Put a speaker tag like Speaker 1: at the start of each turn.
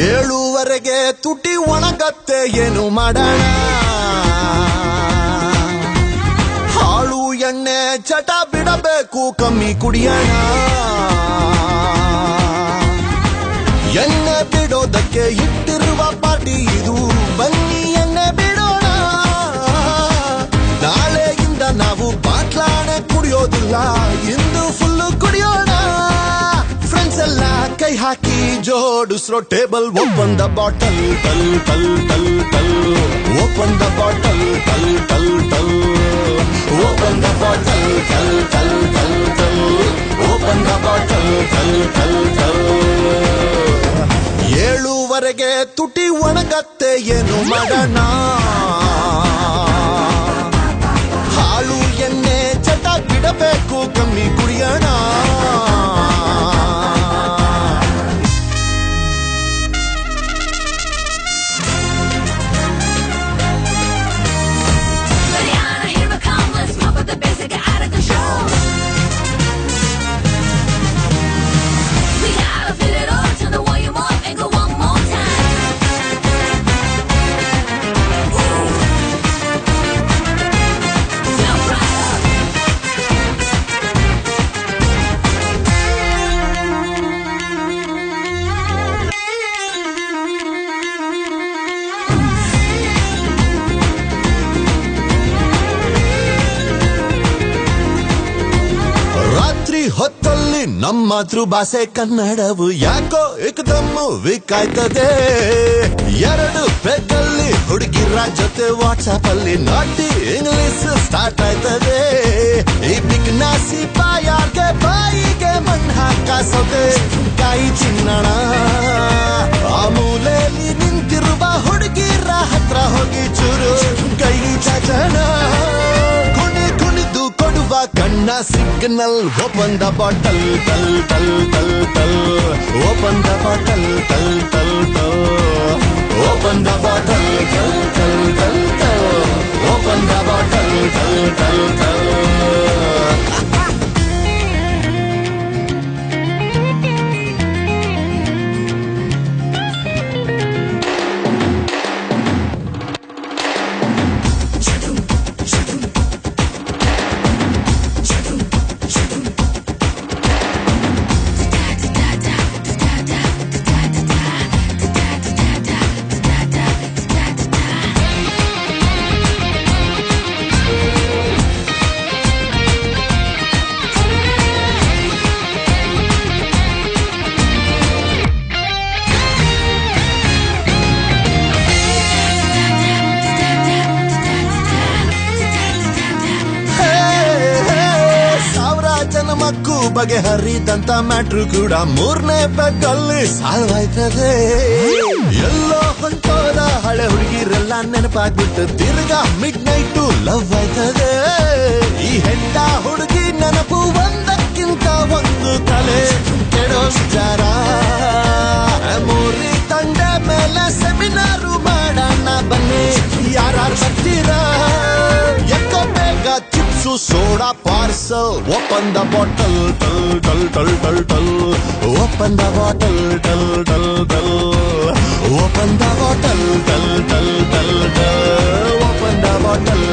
Speaker 1: 7ವರೆಗೆ ತುಟಿ ಒಣಗತ್ತೆ ಏನು ಮಾಡೋಣ ಹಾಳು ಎಣ್ಣೆ ಚಟ ಬಿಡಬೇಕು ಕಮ್ಮಿ ಕುಡಿಯೋಣ ಎಣ್ಣೆ ಬಿಡೋದಕ್ಕೆ ಇಟ್ಟಿರುವ ಪಾರ್ಟಿ ಇದು ಬನ್ನಿ ಎಣ್ಣೆ ಬಿಡೋಣ ನಾಳೆಯಿಂದ ನಾವು ಬಾಟ್ಲಾಣೆ ಕುಡಿಯೋದಿಲ್ಲ ಇಂದು ಫುಲ್ಲು ಕುಡಿಯೋಣ ಫ್ರೆಂಡ್ಸ್ ಎಲ್ಲ ಕೈ ಹಾಕಿ ಜೋಡಿಸ್ರೋ ಟೇಬಲ್ ಓಪನ್ ದ ಬಾಟಲ್ ಟಲ್ ಟಲ್ ಟಲ್ ಟಲ್ ಓಪನ್ ದ ಬಾಟಲ್ ಟಲ್ ಟಲ್ ಟಲ್ ಓಪನ್ ದ ಬಾಟಲ್ ಟಲ್ ಟಲ್ ಟಲ್ ಟಲ್ ಓಪನ್ ದ ಬಾಟಲ್ ಟಲ್ ಟಲ್ ಟಲ್ 7ವರೆಗೆ ತುಟಿ ಒಣಗತ್ತೆ ಏನು ಮಾಡೋಣ ಹಾಳು ಎಣ್ಣೆ ಚಟ ಬಿಡಬೇಕು ಕಮ್ಮಿ ಕುಡಿಯೋಣ ಹೊತ್ತಲ್ಲಿ ನಮ್ಮ ಮಾತೃಭಾಷೆ ಕನ್ನಡವು ಯಾಕೋ ಏಕದಮ್ಮು ವಿಕಾಯ್ತದೆ 2 ಪೆಗ್ಗಲ್ಲಿ ಹುಡುಗಿರ ಜೊತೆ ವಾಟ್ಸ್ಆಪ್ ಅಲ್ಲಿ ನಾಟಿ ಇಂಗ್ಲಿಷ್ ಸ್ಟಾರ್ಟ್ ಆಯ್ತದೆ ಈ ಬಿಗ್ನಾಸಿ ಬಾಯಾರ್ಗೆ ಬಾಯಿಗೆ ಮಣ್ಣು ಹಾಕಾಸೋದೆ ಕಾಯಿ ಚಿನ್ನಣ ಆ ಮೂಲೆಯಲ್ಲಿ ನಿಂತಿರುವ ಹುಡುಗಿರ ಹತ್ರ ಹೋಗಿ ಚೂರು ಕೈ ಚಾಚಣ ಕೊಡುವ ಕಣ್ಣ ಸಿಗ್ನಲ್ ಓಪನ್ ದ ಬಾಟಲ್ ಟಲ್ ಟಲ್ ಟಲ್ ಟಲ್ ಓಪನ್ ದ ಬಾಟಲ್ ಟಲ್ ಟಲ್ ಟಲ್ ಓಪನ್ ದ ಬಾಟಲ್ ಟಲ್ ಟಲ್ ಟಲ್ ಟಲ್ ಓಪನ್ ದ ಬಾಟಲ್ ಟಲ್ ಟಲ್ ಟಲ್ ಮಕ್ಕು ಬಗೆಹರಿದಂತ ಮ್ಯಾಟ್ರು ಕೂಡ 3ನೇ ಪೆಗ್ಗಲ್ಲಿ ಸಾಲ್ವ್ ಆಯ್ತದೆ ಎಲ್ಲೋ ಹೊಂಟೋದ ಹಳೆ ಹುಡುಗಿರೆಲ್ಲ ನೆನಪಾಗ್ಬಿಟ್ಟು ತಿರ್ಗಾ ಮಿಡ್ ನೈಟ್ ಲವ್ ಆಯ್ತದೆ ಈ ಹೆಂಡ ಹುಡುಗಿ ನೆನಪು ಒಂದಕ್ಕಿಂತ ಒಂದು ತಲೆ ಕೆಡೋ ವಿಚಾರ ಮೂರಿ ತಂಡ ಮೇಲೆ ಸೆಮಿನಾರು ಮಾಡೋಣ ಬನ್ನಿ ಯಾರು ಬರ್ತೀರಾ ಎಕ್ಕೋ ಬೇಗ chips soda parcel open the bottle ಟಲ್ ಟಲ್ ಟಲ್ ಟಲ್ ಟಲ್ ಓಪನ್ ದ ಬಾಟಲ್ ಟಲ್ ಟಲ್ ಟಲ್ ಓಪನ್ ದ ಬಾಟಲ್ ಟಲ್ ಟಲ್ ಟಲ್ ಟಲ್ ಓಪನ್ ದ ಬಾಟಲ್